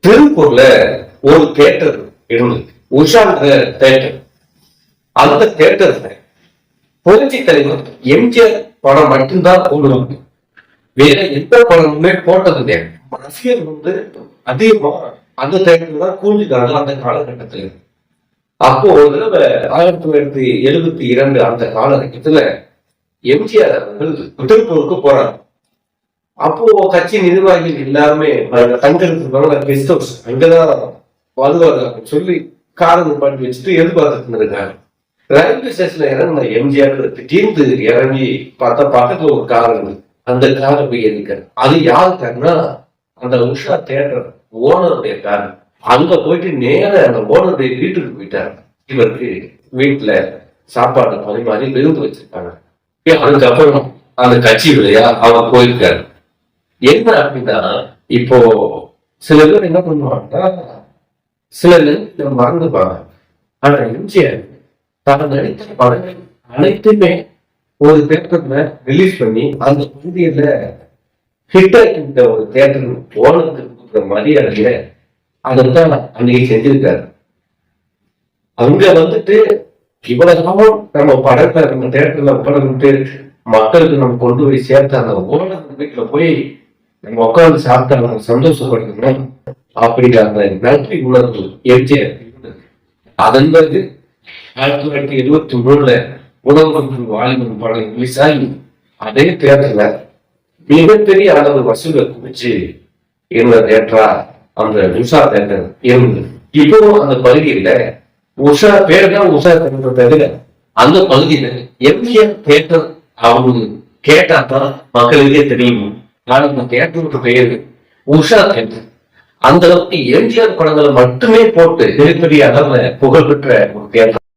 திருப்பூர்ல ஒரு தியேட்டர் இருந்தது, உஷாங்கிற தியேட்டர். அந்த தியேட்டர்ல புரட்சி தலைவர் எம்ஜிஆர் படம் மட்டும்தான் போடுவாங்க. வேற எந்த படமுமே போட்டது கிடையாது. ரசிகர் அதிகமா அந்த தியேட்டர் தான் கூஞ்சுக்காங்க அந்த காலகட்டத்துல. அப்போ ஒரு தடவை 1972 அந்த காலகட்டத்துல எம்ஜிஆர் அவர்கள் திருப்பூருக்கு போறாங்க. அப்போ கட்சி நிர்வாகிகள் எல்லாருமே தங்கிறதுக்கு கெஸ்ட் ஹவுஸ் அங்கதான் வருவாங்க சொல்லி காரணம் பண்ணி வச்சுட்டு எதிர்பார்த்துட்டு இருக்காங்க. ரயில்வே ஸ்டேஷன்ல இறங்கின எம்ஜிஆர் திடீர்ந்து இறங்கி பார்த்தா பக்கத்துல ஒரு கார் இருக்கு. அந்த காரை போய் எதிர்க்காரு. அது யாரு காருன்னா அந்த உஷா தியேட்டர் ஓனருடைய கார். அங்க போயிட்டு நேர அந்த ஓனருடைய வீட்டுக்கு போயிட்டாரு. இவருக்கு வீட்டுல சாப்பாடு பரிமாறி விருந்து வச்சிருக்காங்க. அதுக்கப்புறம் அந்த கட்சி வழியா அவர் போயிருக்காரு. என்ன அப்படின்னா இப்போ சில பேர் என்ன பண்ணுவாங்கன்னா சில நேரத்தில் மறந்துப்பாங்க. ஆனா எம்ஜிஆர் தான் நடித்த படங்கள் அனைத்துமே ஒரு தியேட்டர்ல ரிலீஸ் பண்ணி அந்த பகுதியில ஹிட் ஆகிட்ட ஒரு தியேட்டர் ஓனருக்கு கொடுக்குற மரியாதைய அதைத்தான் அன்னைக்கு செஞ்சிருக்காரு. அங்க இவ்வளவு நம்ம படத்தை நம்ம தியேட்டர்ல படம் மக்களுக்கு நம்ம கொண்டு போய் சேர்த்த அந்த ஓனர் வீட்டுல போய் நம்ம உட்காந்து சாப்பிட்டா நம்ம சந்தோஷப்படணும் அப்படிங்கிற அந்த நன்றி உணர்வு எம்ஜிஆர். அதன் பிறகு 1973 உணவு வாலிபன் படம் ரிலீஸ் ஆகி அதே தியேட்டர்ல மிகப்பெரிய அளவு வசூலை குவிச்சு இருந்த தியேட்டரா அந்த உஷா தியேட்டர் இருந்தது. இப்போ அந்த பகுதியில உஷா பேர் தான் உஷா தியேட்டர் தவிர அந்த பகுதியில எம்ஜிஆர் தியேட்டர் அவங்க கேட்டாதான் மக்களுக்கே தெரியும். ஆனா அந்த தியேட்டருக்கு பெயரு உஷா தியேட்டர். அந்த அளவுக்கு எம்ஜிஆர் படங்களை மட்டுமே போட்டு மிகப்பெரிய அளவுல புகழ்பெற்ற ஒரு தியேட்டர்.